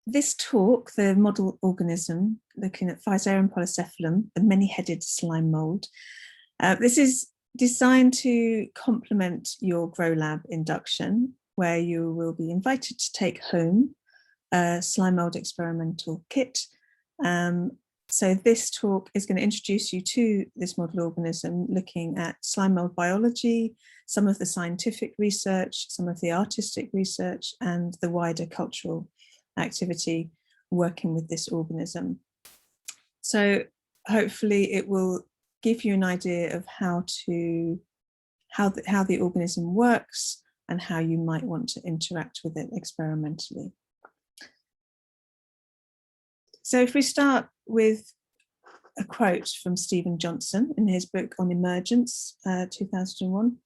This talk, the model organism, looking at Physarum polycephalum, the many-headed slime mould, this is designed to complement your Grow Lab induction, where you will be invited to take home a slime mould experimental kit. So this talk is going to introduce you to this model organism, looking at slime mould biology, some of the scientific research, some of the artistic research, and the wider cultural activity working with this organism. So hopefully it will give you an idea of how the organism works and how you might want to interact with it experimentally. So if we start with a quote from Stephen Johnson in his book on emergence, 2001,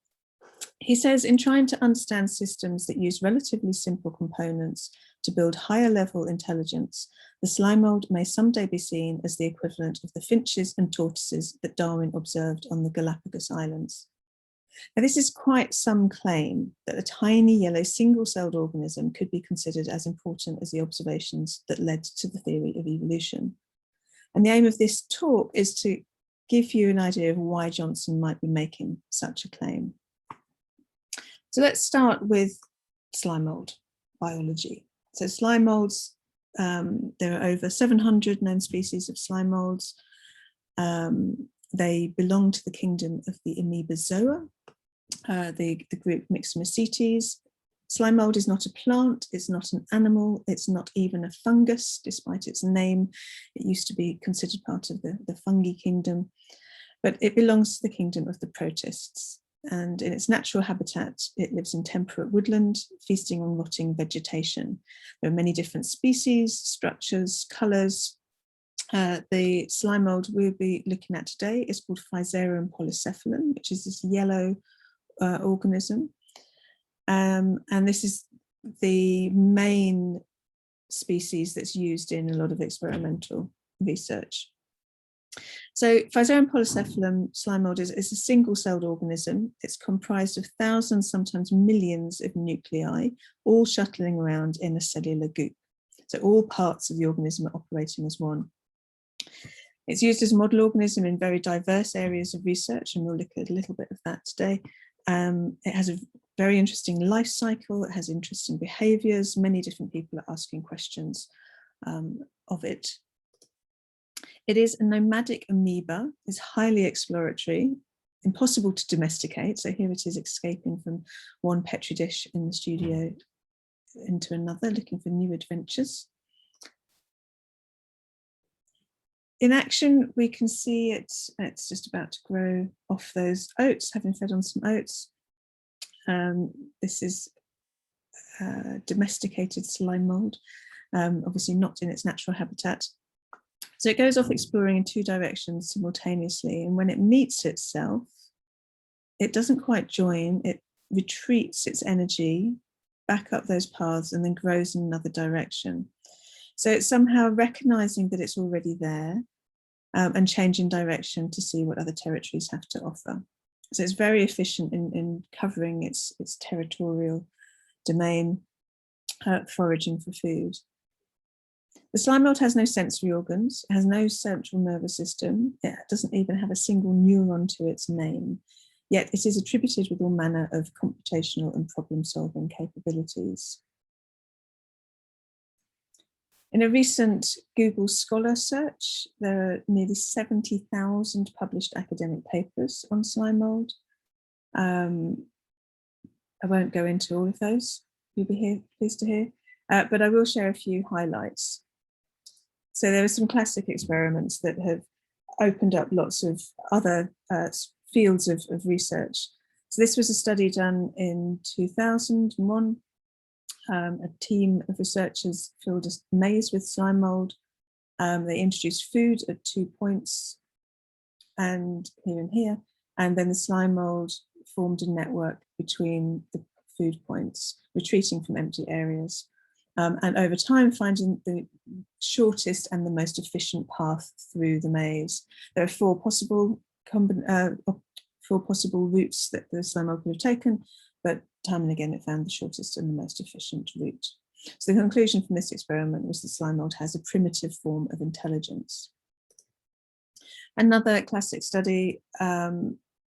he says, "In trying to understand systems that use relatively simple components to build higher level intelligence, the slime mould may someday be seen as the equivalent of the finches and tortoises that Darwin observed on the Galapagos Islands." Now, this is quite some claim that a tiny yellow single-celled organism could be considered as important as the observations that led to the theory of evolution. And the aim of this talk is to give you an idea of why Johnson might be making such a claim. So let's start with slime mould biology. So slime moulds, there are over 700 known species of slime moulds. They belong to the kingdom of the amoebozoa, the group Myxomycetes. Slime mould is not a plant, it's not an animal, it's not even a fungus, despite its name. It used to be considered part of the fungi kingdom, but it belongs to the kingdom of the protists. And in its natural habitat, it lives in temperate woodland, feasting on rotting vegetation. There are many different species, structures, colours. The slime mould we'll be looking at today is called Physarum polycephalum, which is this yellow organism. And this is the main species that's used in a lot of experimental research. So Physarum polycephalum slime mould is a single-celled organism. It's comprised of thousands, sometimes millions of nuclei, all shuttling around in a cellular goop. So all parts of the organism are operating as one. It's used as a model organism in very diverse areas of research, and we'll look at a little bit of that today. It has a very interesting life cycle. It has interesting behaviours. Many different people are asking questions of it. It is a nomadic amoeba, is highly exploratory, impossible to domesticate. So here it is escaping from one petri dish in the studio into another, looking for new adventures. In action, we can see it's just about to grow off those oats, having fed on some oats. This is domesticated slime mould, obviously not in its natural habitat. So it goes off exploring in two directions simultaneously, and when it meets itself, it doesn't quite join, it retreats its energy back up those paths and then grows in another direction. So it's somehow recognizing that it's already there and changing direction to see what other territories have to offer. So it's very efficient in covering its territorial domain, foraging for food. The slime mould has no sensory organs, it has no central nervous system, it doesn't even have a single neuron to its name, yet it is attributed with all manner of computational and problem-solving capabilities. In a recent Google Scholar search, there are nearly 70,000 published academic papers on slime mould. I won't go into all of those, you'll be pleased to hear, but I will share a few highlights. So there are some classic experiments that have opened up lots of other fields of research. So this was a study done in 2001. A team of researchers filled a maze with slime mould. They introduced food at 2 points, and here, and then the slime mould formed a network between the food points, retreating from empty areas. And over time, finding the shortest and the most efficient path through the maze. There are four possible routes that the slime mould could have taken, but time and again it found the shortest and the most efficient route. So the conclusion from this experiment was the slime mould has a primitive form of intelligence. Another classic study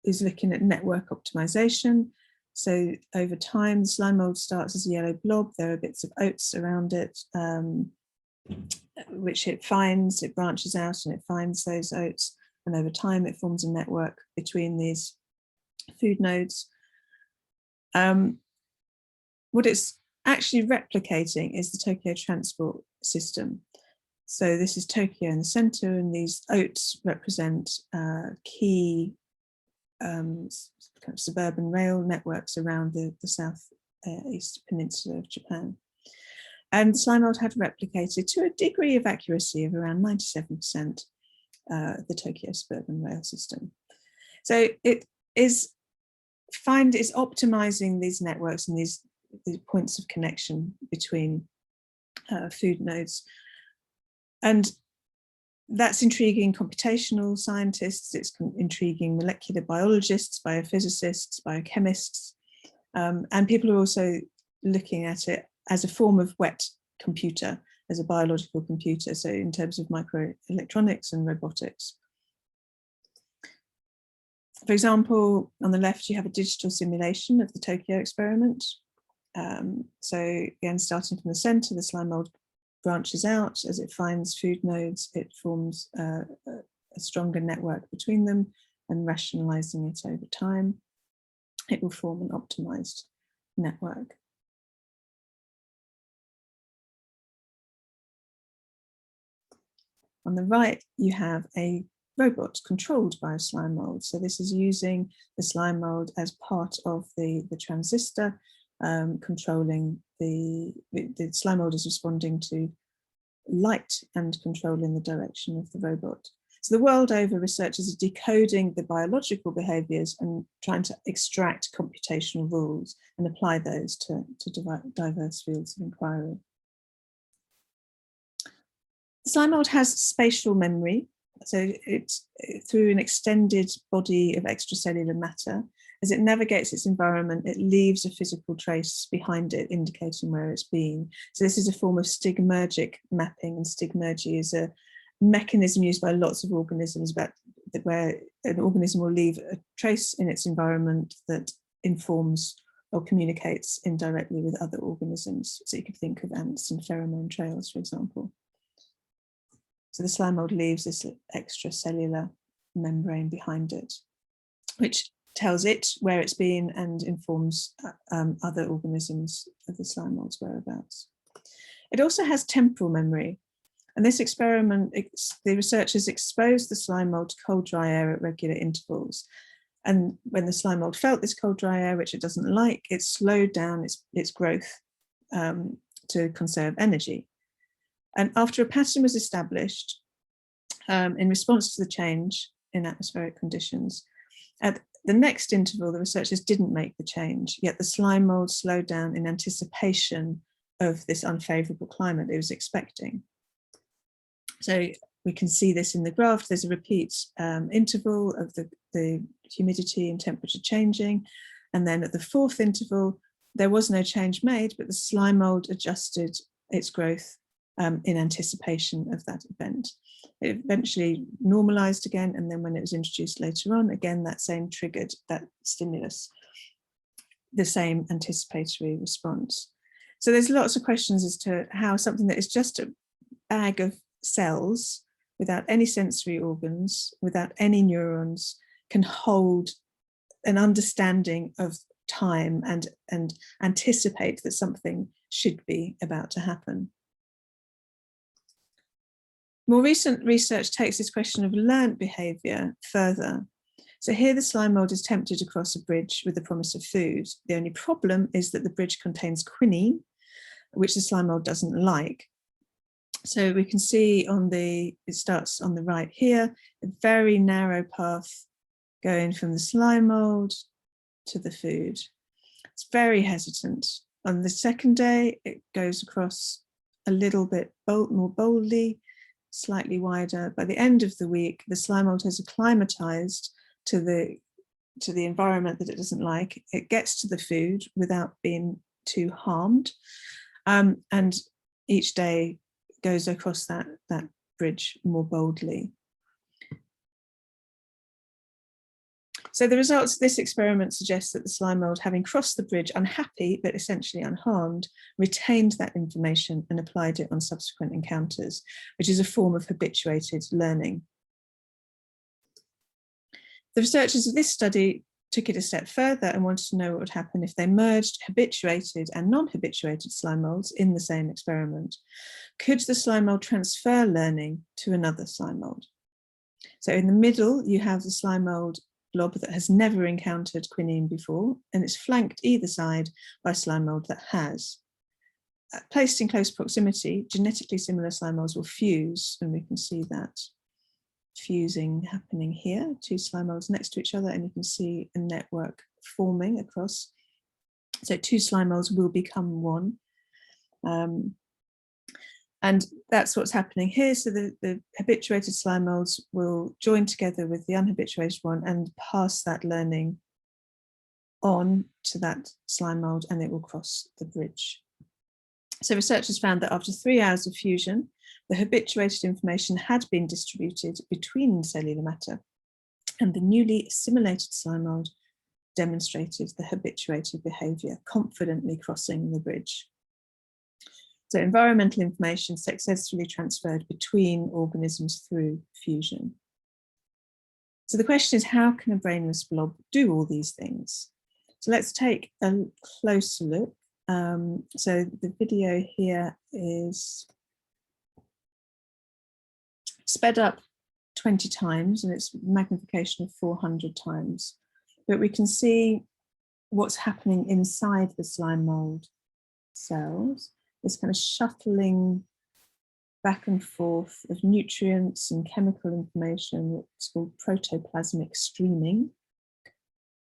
is looking at network optimization. So over time, the slime mould starts as a yellow blob. There are bits of oats around it, which it finds, it branches out and it finds those oats. And over time, it forms a network between these food nodes. What it's actually replicating is the Tokyo transport system. So this is Tokyo in the center, and these oats represent key kind of suburban rail networks around the southeast peninsula of Japan. And slime mould had replicated to a degree of accuracy of around 97% the Tokyo suburban rail system. So it is optimizing these networks and these points of connection between food nodes. And that's intriguing computational scientists, it's intriguing molecular biologists, biophysicists, biochemists, and people are also looking at it as a form of wet computer, as a biological computer, so in terms of microelectronics and robotics. For example, on the left, you have a digital simulation of the Tokyo experiment. So again, starting from the center, the slime mould branches out. As it finds food nodes, it forms a stronger network between them, and rationalizing it over time, it will form an optimized network. On the right, you have a robot controlled by a slime mould. So this is using the slime mould as part of the transistor, controlling the slime mould is responding to light and controlling the direction of the robot. So the world over, researchers are decoding the biological behaviours and trying to extract computational rules and apply those to diverse fields of inquiry. The slime mould has spatial memory. So it's through an extended body of extracellular matter. As it navigates its environment, it leaves a physical trace behind it, indicating where it's been. So this is a form of stigmergic mapping, and stigmergy is a mechanism used by lots of organisms where an organism will leave a trace in its environment that informs or communicates indirectly with other organisms. So you could think of ants and pheromone trails, for example. So the slime mould leaves this extracellular membrane behind it, which tells it where it's been and informs other organisms of the slime mould's whereabouts. It also has temporal memory. And this experiment, the researchers exposed the slime mould to cold, dry air at regular intervals. And when the slime mould felt this cold, dry air, which it doesn't like, it slowed down its growth to conserve energy. And after a pattern was established in response to the change in atmospheric conditions, at the next interval, the researchers didn't make the change, yet the slime mould slowed down in anticipation of this unfavourable climate it was expecting. So we can see this in the graph. There's a repeat interval of the humidity and temperature changing. And then at the fourth interval, there was no change made, but the slime mould adjusted its growth in anticipation of that event. It eventually normalized again, and then when it was introduced later on, again, that same triggered that stimulus, the same anticipatory response. So there's lots of questions as to how something that is just a bag of cells without any sensory organs, without any neurons, can hold an understanding of time and anticipate that something should be about to happen. More recent research takes this question of learned behaviour further. So here the slime mould is tempted to cross a bridge with the promise of food. The only problem is that the bridge contains quinine, which the slime mould doesn't like. So we can see it starts on the right here, a very narrow path going from the slime mould to the food. It's very hesitant. On the second day, it goes across a little bit more boldly, slightly wider. By the end of the week, the slime mould has acclimatized to the environment that it doesn't like. It gets to the food without being too harmed. And each day goes across that bridge more boldly. So the results of this experiment suggest that the slime mould, having crossed the bridge unhappy, but essentially unharmed, retained that information and applied it on subsequent encounters, which is a form of habituated learning. The researchers of this study took it a step further and wanted to know what would happen if they merged habituated and non-habituated slime moulds in the same experiment. Could the slime mould transfer learning to another slime mould? So in the middle, you have the slime mould blob that has never encountered quinine before, and it's flanked either side by slime mould that has. Placed in close proximity, genetically similar slime moulds will fuse, and we can see that fusing happening here, two slime moulds next to each other, and you can see a network forming across. So two slime moulds will become one. And that's what's happening here. So the habituated slime moulds will join together with the unhabituated one and pass that learning on to that slime mould, and it will cross the bridge. So researchers found that after 3 hours of fusion, the habituated information had been distributed between cellular matter, and the newly assimilated slime mould demonstrated the habituated behaviour, confidently crossing the bridge. So environmental information successfully transferred between organisms through fusion. So the question is, how can a brainless blob do all these things? So let's take a closer look. So the video here is sped up 20 times, and it's magnification of 400 times. But we can see what's happening inside the slime mould cells. This kind of shuttling back and forth of nutrients and chemical information. It's called protoplasmic streaming.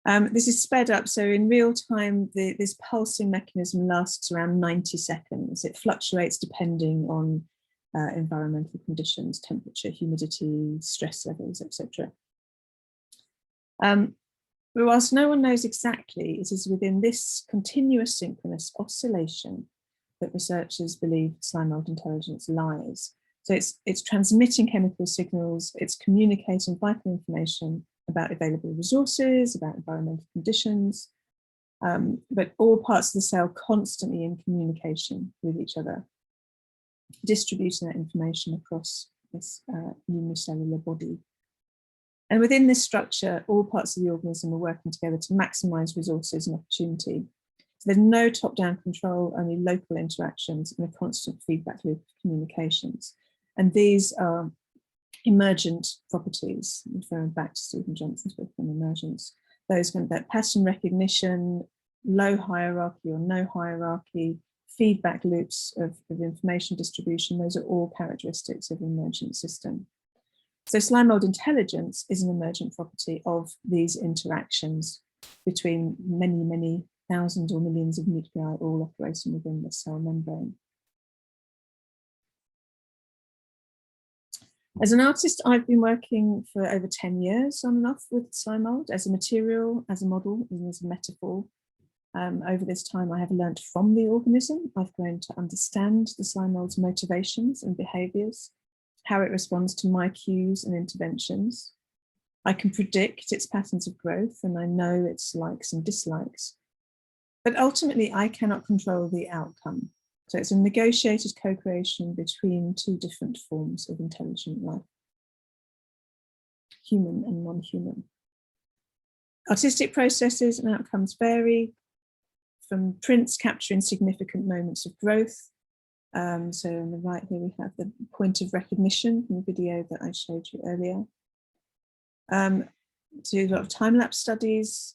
This is sped up, so in real time, this pulsing mechanism lasts around 90 seconds. It fluctuates depending on environmental conditions, temperature, humidity, stress levels, etc. But whilst no one knows exactly, it is within this continuous synchronous oscillation that researchers believe slime mould intelligence lies. So it's transmitting chemical signals, it's communicating vital information about available resources, about environmental conditions, but all parts of the cell constantly in communication with each other, distributing that information across this unicellular body. And within this structure, all parts of the organism are working together to maximize resources and opportunity. So there's no top-down control, only local interactions and a constant feedback loop of communications. And these are emergent properties, referring back to Stephen Johnson's book on emergence. Those kind of that pattern recognition, low hierarchy or no hierarchy, feedback loops of information distribution, those are all characteristics of an emergent system. So slime mould intelligence is an emergent property of these interactions between many, many thousands or millions of nuclei all operating within the cell membrane. As an artist, I've been working for over 10 years on and off with slime mould as a material, as a model, and as a metaphor. Over this time, I have learnt from the organism. I've grown to understand the slime mould's motivations and behaviours, how it responds to my cues and interventions. I can predict its patterns of growth, and I know its likes and dislikes. But ultimately, I cannot control the outcome. So it's a negotiated co-creation between two different forms of intelligent life, human and non-human. Artistic processes and outcomes vary, from prints capturing significant moments of growth. So on the right here, we have the point of recognition from the video that I showed you earlier. Do a lot of time-lapse studies,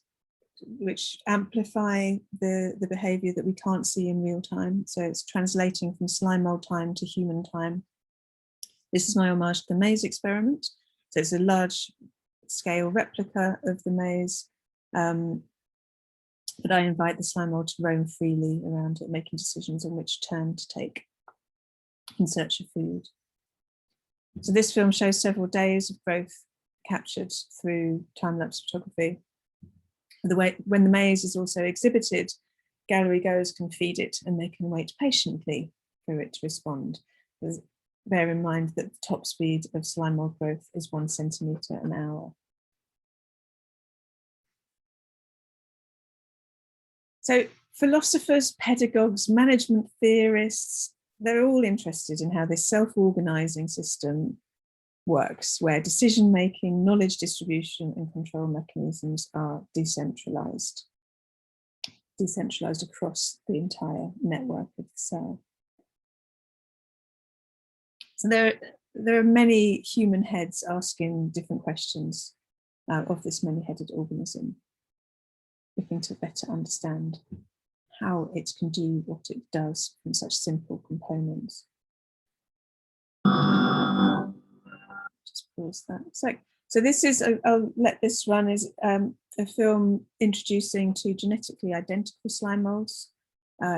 which amplify the behavior that we can't see in real time. So it's translating from slime mould time to human time. This is my homage to the maze experiment. So it's a large scale replica of the maze, but I invite the slime mould to roam freely around it, making decisions on which turn to take in search of food. So this film shows several days of growth captured through time-lapse photography. When the maze is also exhibited, gallery goers can feed it and they can wait patiently for it to respond. Because bear in mind that the top speed of slime mold growth is 1 centimetre an hour. So philosophers, pedagogues, management theorists, they're all interested in how this self-organising system works, where decision-making, knowledge distribution and control mechanisms are decentralised across the entire network of the cell. So there are many human heads asking different questions of this many-headed organism, looking to better understand how it can do what it does from such simple components. Just pause that. So this is, I'll let this run as a film introducing 2 genetically identical slime molds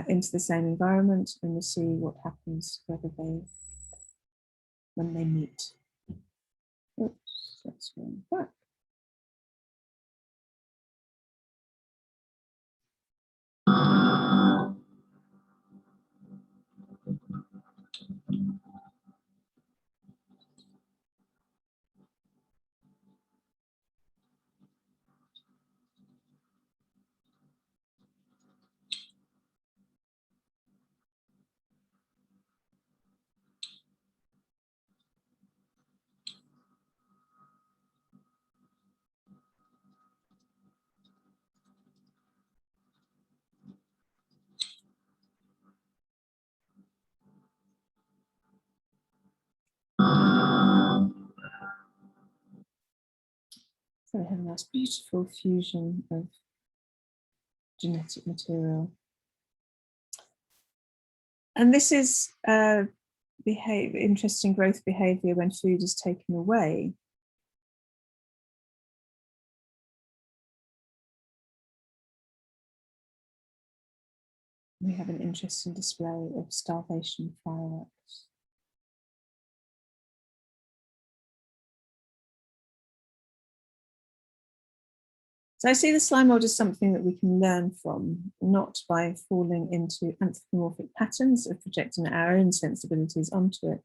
into the same environment, and we'll see what happens when they meet. Oops, let's go back. So we have a nice beautiful fusion of genetic material. And this is interesting growth behaviour when food is taken away. We have an interesting display of starvation fireworks. So I see the slime mold as something that we can learn from, not by falling into anthropomorphic patterns of projecting our own sensibilities onto it,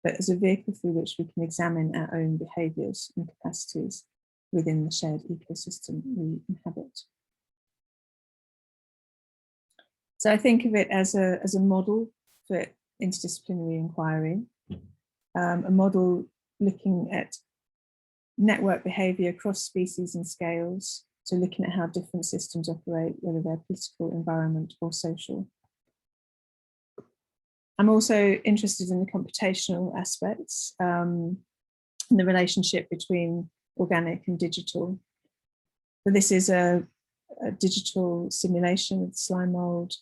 but as a vehicle through which we can examine our own behaviours and capacities within the shared ecosystem we inhabit. So I think of it as a model for interdisciplinary inquiry, a model looking at network behaviour across species and scales, so looking at how different systems operate, whether they're political, environment or social. I'm also interested in the computational aspects, and the relationship between organic and digital. So this is a digital simulation of the slime mould,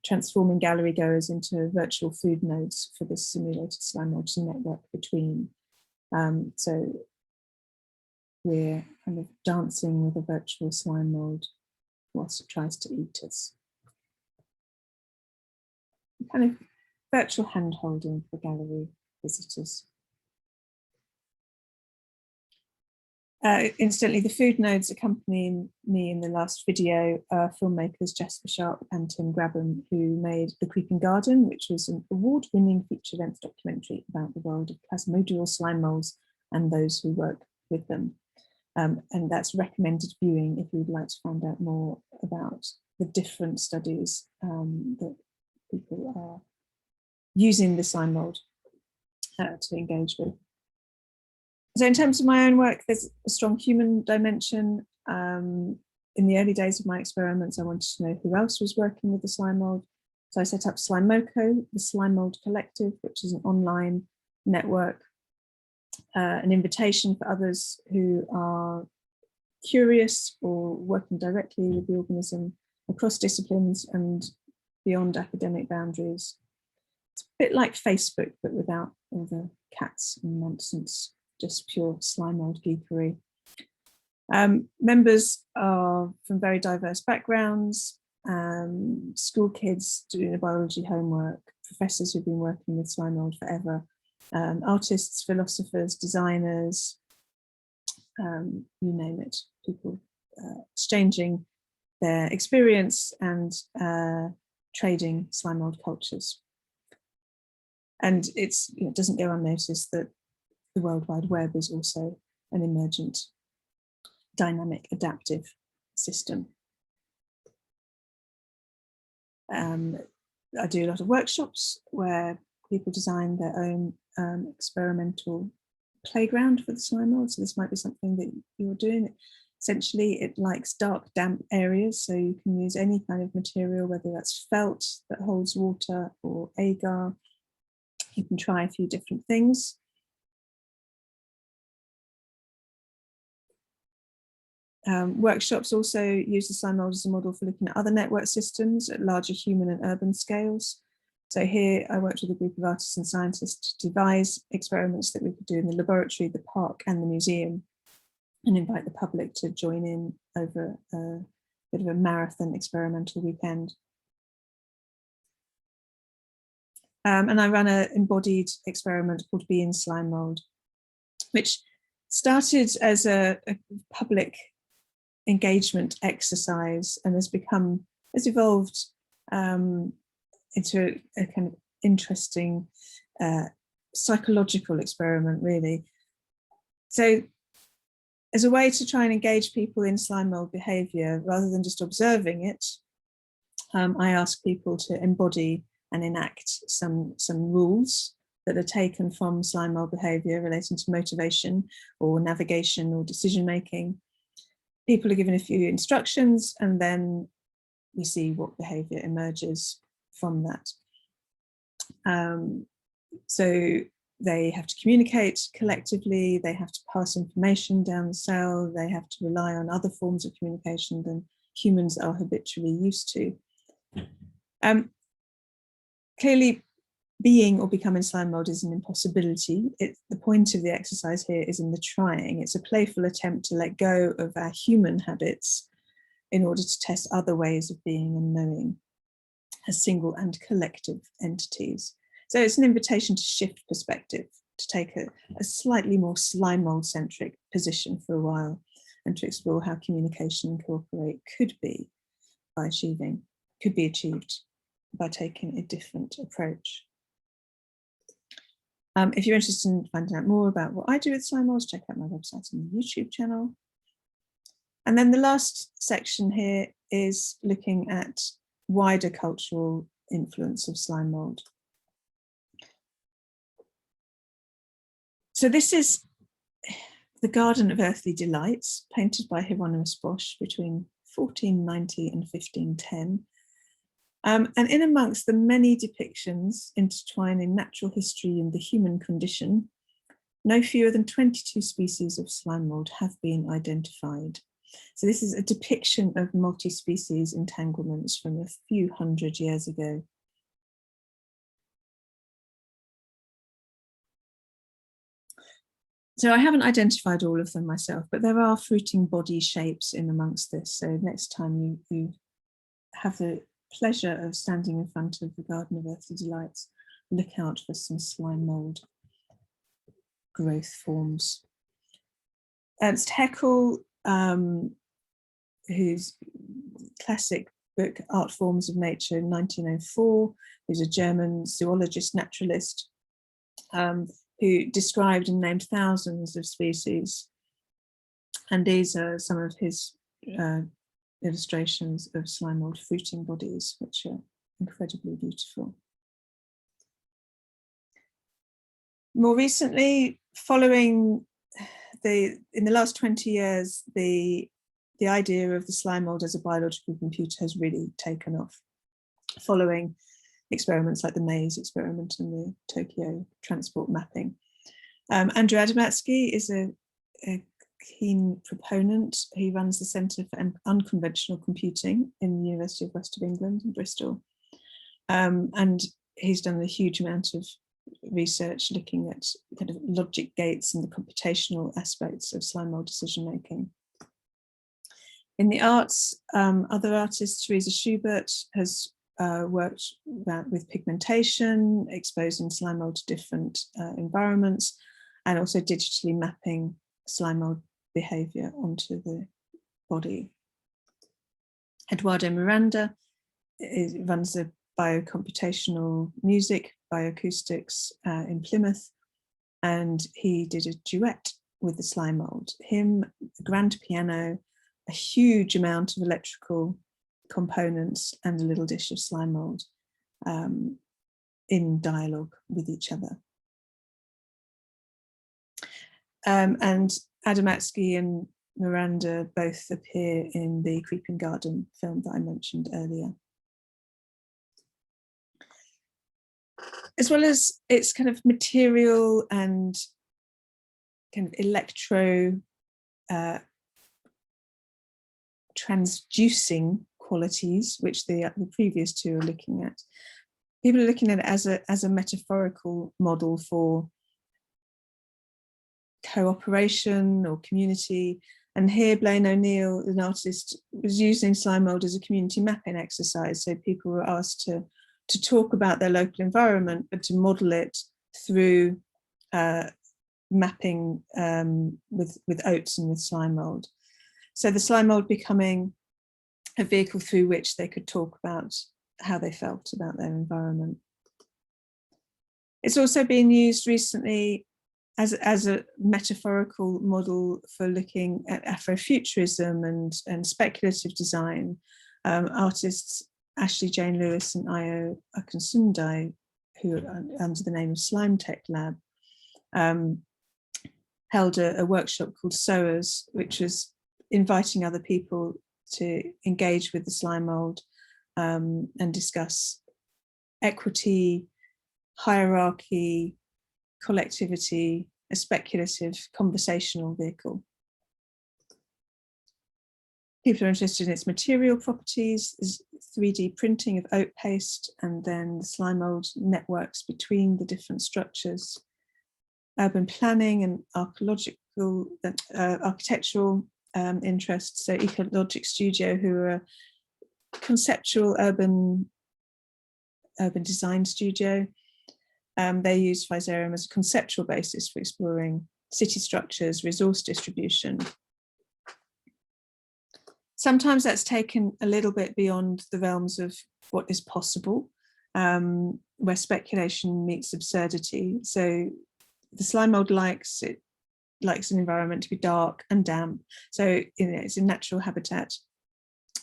transforming gallery goers into virtual food nodes for the simulated slime mold to network between. So we're kind of dancing with a virtual slime mold whilst it tries to eat us. Kind of virtual hand-holding for gallery visitors. Incidentally, the food nodes accompanying me in the last video are filmmakers Jasper Sharp and Tim Grabham, who made The Creeping Garden, which was an award-winning feature-length documentary about the world of plasmodial slime molds and those who work with them. And that's recommended viewing if you would like to find out more about the different studies that people are using the slime mold to engage with. So in terms of my own work, there's a strong human dimension. In the early days of my experiments, I wanted to know who else was working with the slime mold. So I set up Slimoko, the Slime Mold Collective, which is an online network, an invitation for others who are curious or working directly with the organism across disciplines and beyond academic boundaries. It's a bit like Facebook, but without all the cats and nonsense, just pure slime mold geekery. Members are from very diverse backgrounds, school kids doing the biology homework, professors who've been working with slime mold forever, artists, philosophers, designers, you name it, people exchanging their experience and trading slime mold cultures. And it doesn't go unnoticed that the World Wide Web is also an emergent, dynamic, adaptive system. I do a lot of workshops where people design their own experimental playground for the slime mold. So this might be something that you're doing. Essentially, it likes dark, damp areas, so you can use any kind of material, whether that's felt that holds water or agar. You can try a few different things. Workshops also use the slime mold as a model for looking at other network systems at larger human and urban scales. So here I worked with a group of artists and scientists to devise experiments that we could do in the laboratory, the park and the museum, and invite the public to join in over a bit of a marathon experimental weekend. And I ran an embodied experiment called Be in Slime Mold, which started as a public engagement exercise and has evolved into a kind of interesting psychological experiment, really. So as a way to try and engage people in slime mold behaviour, rather than just observing it, I ask people to embody and enact some rules that are taken from slime mold behaviour relating to motivation or navigation or decision making. People are given a few instructions and then we see what behaviour emerges from that. So they have to communicate collectively, they have to pass information down the cell, they have to rely on other forms of communication than humans are habitually used to. Clearly, being or becoming slime mold is an impossibility. The point of the exercise here is in the trying. It's a playful attempt to let go of our human habits in order to test other ways of being and knowing as single and collective entities. So it's an invitation to shift perspective, to take a slightly more slime mold centric position for a while and to explore how communication and cooperate could be achieved by taking a different approach. If you're interested in finding out more about what I do with slime molds, check out my website and the YouTube channel. And then the last section here is looking at wider cultural influence of slime mold. So this is the Garden of Earthly Delights, painted by Hieronymus Bosch between 1490 and 1510. And in amongst the many depictions intertwining natural history and the human condition, no fewer than 22 species of slime mold have been identified. So this is a depiction of multi-species entanglements from a few hundred years ago. So I haven't identified all of them myself, but there are fruiting body shapes in amongst this. So next time you have the pleasure of standing in front of the Garden of Earthly Delights, look out for some slime mold growth forms. Ernst Haeckel, whose classic book Art Forms of Nature in 1904, who's a German zoologist naturalist, who described and named thousands of species. And these are some of his illustrations of slime mold fruiting bodies, which are incredibly beautiful. More recently, following in the last 20 years, the idea of the slime mold as a biological computer has really taken off, following experiments like the maze experiment and the Tokyo transport mapping. Andrew Adamatsky is a keen proponent. He runs the Centre for Unconventional Computing in the University of West of England in Bristol. And he's done a huge amount of research looking at kind of logic gates and the computational aspects of slime mold decision making. In the arts, other artists, Teresa Schubert has worked with pigmentation, exposing slime mold to different environments, and also digitally mapping slime mold behaviour onto the body. Eduardo Miranda runs the biocomputational music, bioacoustics in Plymouth, and he did a duet with the slime mould. Him, a grand piano, a huge amount of electrical components, and a little dish of slime mould in dialogue with each other. And Adamatsky and Miranda both appear in the Creeping Garden film that I mentioned earlier. As well as its kind of material and kind of electro transducing qualities, which the previous two are looking at. People are looking at it as a metaphorical model for cooperation or community. And here Blaine O'Neill, an artist, was using slime mould as a community mapping exercise. So people were asked to talk about their local environment, but to model it through mapping with oats and with slime mould. So the slime mould becoming a vehicle through which they could talk about how they felt about their environment. It's also been used recently as a metaphorical model for looking at Afrofuturism and speculative design. Artists Ashley Jane Lewis and Io Akunsundai, who under the name of Slime Tech Lab, held a workshop called Sowers, which was inviting other people to engage with the slime mould and discuss equity, hierarchy, collectivity, a speculative conversational vehicle. People are interested in its material properties, 3D printing of oat paste, and then the slime mould networks between the different structures. Urban planning and architectural interests. So Ecologic Studio, who are a conceptual urban design studio. They use Physarum as a conceptual basis for exploring city structures, resource distribution. Sometimes that's taken a little bit beyond the realms of what is possible, where speculation meets absurdity. So the slime mould likes an environment to be dark and damp. So it's a natural habitat.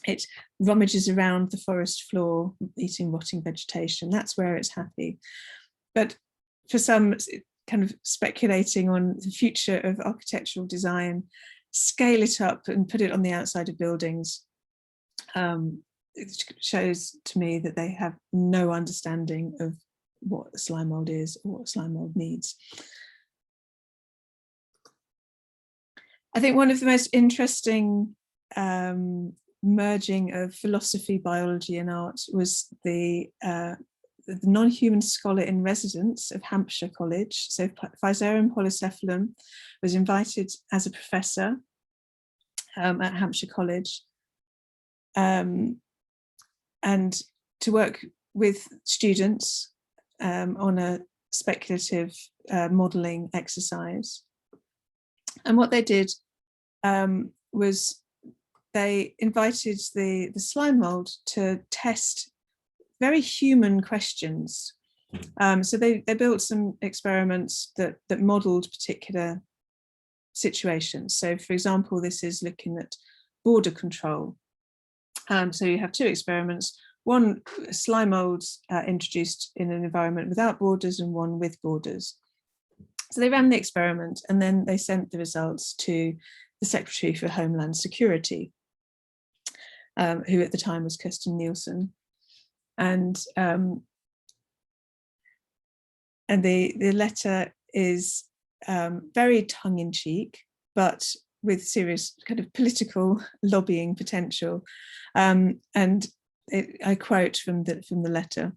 It rummages around the forest floor, eating rotting vegetation. That's where it's happy. But for some, kind of speculating on the future of architectural design, scale it up and put it on the outside of buildings. It shows to me that they have no understanding of what slime mould is or what slime mould needs. I think one of the most interesting merging of philosophy, biology and art was the non-human scholar in residence of Hampshire College. So Physarum polycephalum was invited as a professor at Hampshire College and to work with students on a speculative modelling exercise. And what they did was they invited the slime mould to test very human questions. So they built some experiments that modelled particular situations. So for example, this is looking at border control. So you have two experiments, one slime mould introduced in an environment without borders and one with borders. So they ran the experiment and then they sent the results to the Secretary for Homeland Security, who at the time was Kirsten Nielsen. And the letter is very tongue-in-cheek, but with serious kind of political lobbying potential. I quote from the letter.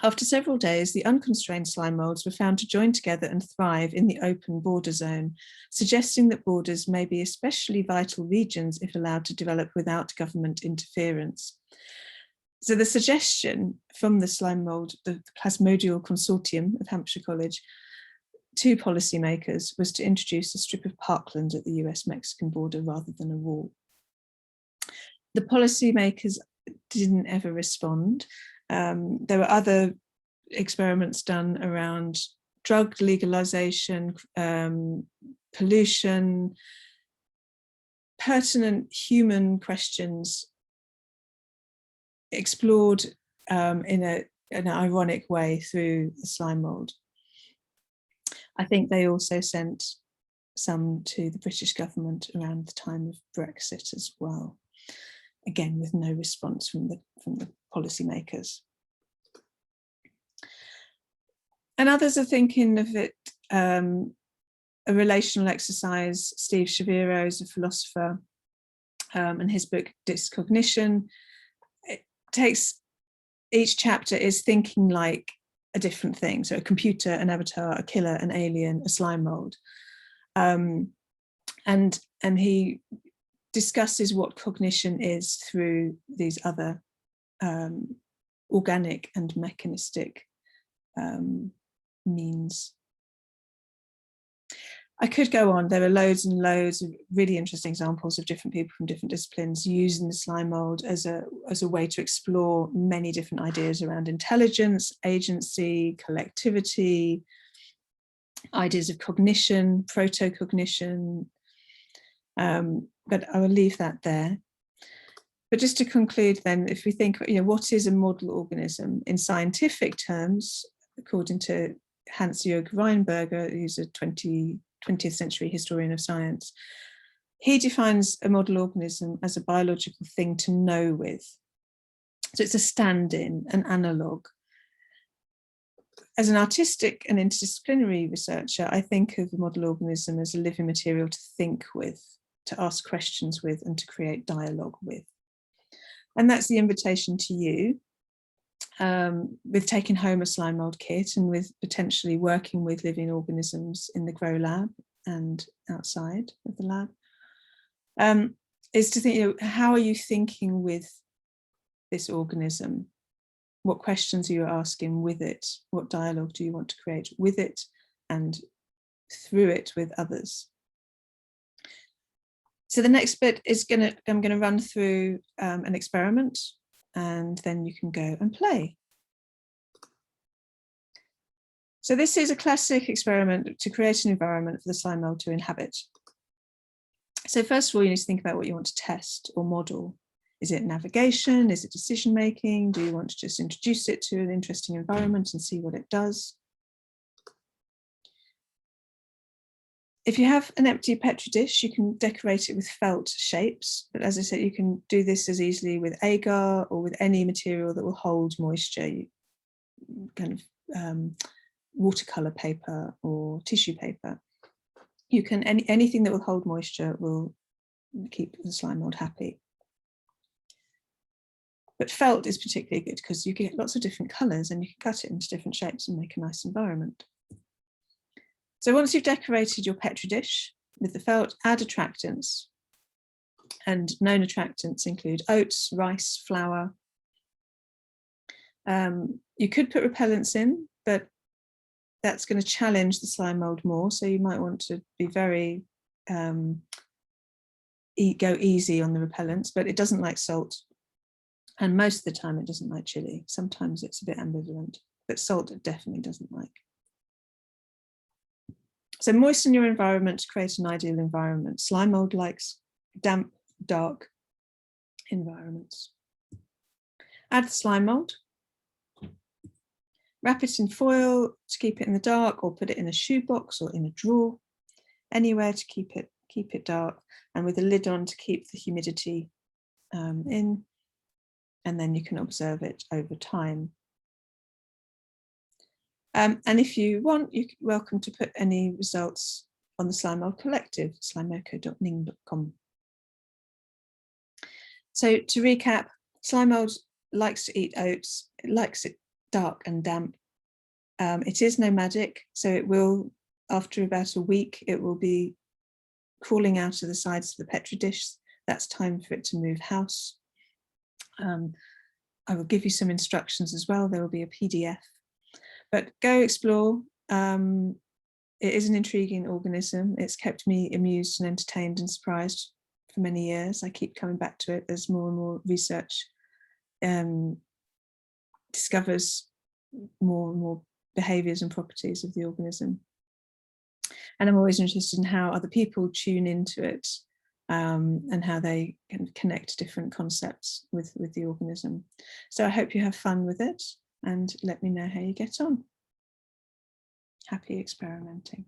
After several days, the unconstrained slime moulds were found to join together and thrive in the open border zone, suggesting that borders may be especially vital regions if allowed to develop without government interference. So the suggestion from the slime mould, the Plasmodial Consortium of Hampshire College, to policymakers was to introduce a strip of parkland at the US-Mexican border rather than a wall. The policymakers didn't ever respond. There were other experiments done around drug legalization, pollution, pertinent human questions explored in an ironic way through the slime mould. I think they also sent some to the British government around the time of Brexit as well, again with no response from the policymakers. And others are thinking of it a relational exercise. Steve Shaviro is a philosopher, and his book Discognition, it takes, each chapter is thinking like a different thing. So a computer, an avatar, a killer, an alien, a slime mold. And he discusses what cognition is through these other organic and mechanistic means. I could go on. There are loads and loads of really interesting examples of different people from different disciplines using the slime mold as a way to explore many different ideas around intelligence, agency, collectivity, ideas of cognition, proto-cognition. But I will leave that there. But just to conclude then, if we think, what is a model organism in scientific terms, according to Hans-Jörg Weinberger, who's a 20th century historian of science, he defines a model organism as a biological thing to know with. So it's a stand-in, an analogue. As an artistic and interdisciplinary researcher, I think of the model organism as a living material to think with, to ask questions with, and to create dialogue with. And that's the invitation to you, with taking home a slime mold kit and with potentially working with living organisms in the Grow Lab and outside of the lab, is to think, how are you thinking with this organism? What questions are you asking with it? What dialogue do you want to create with it and through it with others? So the next bit is I'm going to run through an experiment, and then you can go and play. So this is a classic experiment to create an environment for the slime mold to inhabit. So first of all, you need to think about what you want to test or model. Is it navigation? Is it decision making? Do you want to just introduce it to an interesting environment and see what it does? If you have an empty Petri dish, you can decorate it with felt shapes. But as I said, you can do this as easily with agar or with any material that will hold moisture, kind of watercolor paper or tissue paper. You can, anything that will hold moisture will keep the slime mold happy. But felt is particularly good because you get lots of different colors and you can cut it into different shapes and make a nice environment. So once you've decorated your Petri dish with the felt, add attractants. And known attractants include oats, rice, flour. You could put repellents in, but that's going to challenge the slime mold more. So you might want to be very, go easy on the repellents, but it doesn't like salt. And most of the time it doesn't like chili. Sometimes it's a bit ambivalent, but salt it definitely doesn't like. So moisten your environment to create an ideal environment. Slime mold likes damp, dark environments. Add the slime mold. Wrap it in foil to keep it in the dark, or put it in a shoebox or in a drawer, anywhere to keep it dark, and with a lid on to keep the humidity in, and then you can observe it over time. And if you want, you're welcome to put any results on the Slime Mold Collective, slimeoko.ning.com. So to recap, slime mold likes to eat oats. It likes it dark and damp. It is nomadic, so it will, after about a week, it will be crawling out of the sides of the Petri dish. That's time for it to move house. I will give you some instructions as well. There will be a PDF. But go explore. It is an intriguing organism. It's kept me amused and entertained and surprised for many years. I keep coming back to it as more and more research discovers more and more behaviours and properties of the organism. And I'm always interested in how other people tune into it, and how they can connect different concepts with the organism. So I hope you have fun with it, and let me know how you get on. Happy experimenting.